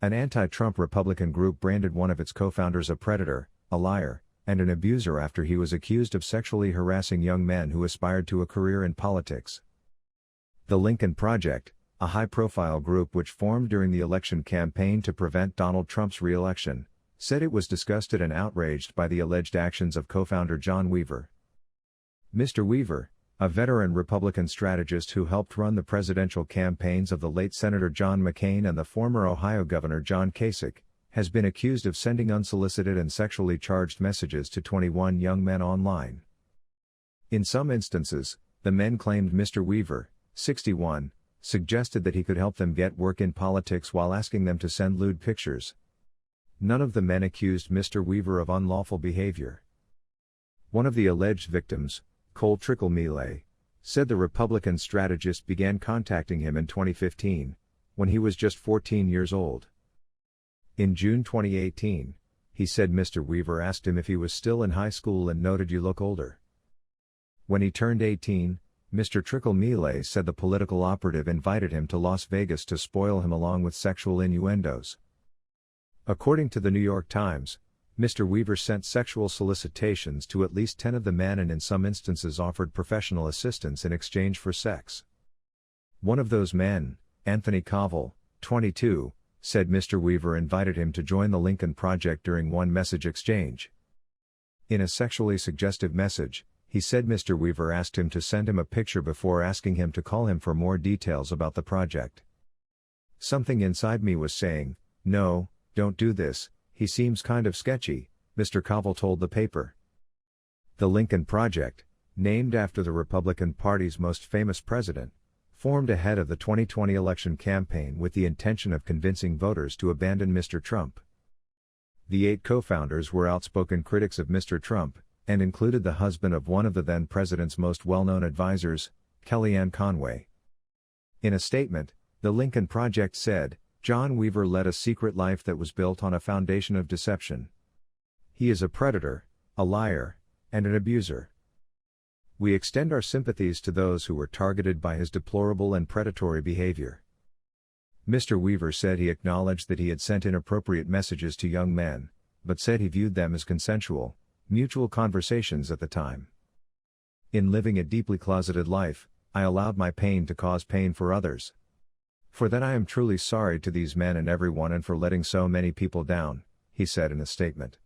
An anti-Trump Republican group branded one of its co-founders a predator, a liar, and an abuser after he was accused of sexually harassing young men who aspired to a career in politics. The Lincoln Project, a high-profile group which formed during the election campaign to prevent Donald Trump's re-election, said it was disgusted and outraged by the alleged actions of co-founder John Weaver. Mr. Weaver, a veteran Republican strategist who helped run the presidential campaigns of the late Senator John McCain and the former Ohio Governor John Kasich, has been accused of sending unsolicited and sexually charged messages to 21 young men online. In some instances, the men claimed Mr. Weaver, 61, suggested that he could help them get work in politics while asking them to send lewd pictures. None of the men accused Mr. Weaver of unlawful behavior. One of the alleged victims, Cole Trickle-Mealy, said the Republican strategist began contacting him in 2015, when he was just 14 years old. In June 2018, he said Mr. Weaver asked him if he was still in high school and noted "You look older." When he turned 18, Mr. Trickle-Mealy said the political operative invited him to Las Vegas to spoil him along with sexual innuendos. According to the New York Times, Mr. Weaver sent sexual solicitations to at least 10 of the men and in some instances offered professional assistance in exchange for sex. One of those men, Anthony Covell, 22, said Mr. Weaver invited him to join the Lincoln Project during one message exchange. In a sexually suggestive message, he said Mr. Weaver asked him to send him a picture before asking him to call him for more details about the project. "Something inside me was saying, 'No, don't do this, he seems kind of sketchy,'" Mr. Covell told the paper. The Lincoln Project, named after the Republican Party's most famous president, formed ahead of the 2020 election campaign with the intention of convincing voters to abandon Mr. Trump. The 8 co-founders were outspoken critics of Mr. Trump, and included the husband of one of the then president's most well-known advisors, Kellyanne Conway. In a statement, the Lincoln Project said, "John Weaver led a secret life that was built on a foundation of deception. He is a predator, a liar, and an abuser. We extend our sympathies to those who were targeted by his deplorable and predatory behavior." Mr. Weaver said he acknowledged that he had sent inappropriate messages to young men, but said he viewed them as consensual, mutual conversations at the time. "In living a deeply closeted life, I allowed my pain to cause pain for others. For that I am truly sorry to these men and everyone and for letting so many people down," he said in a statement.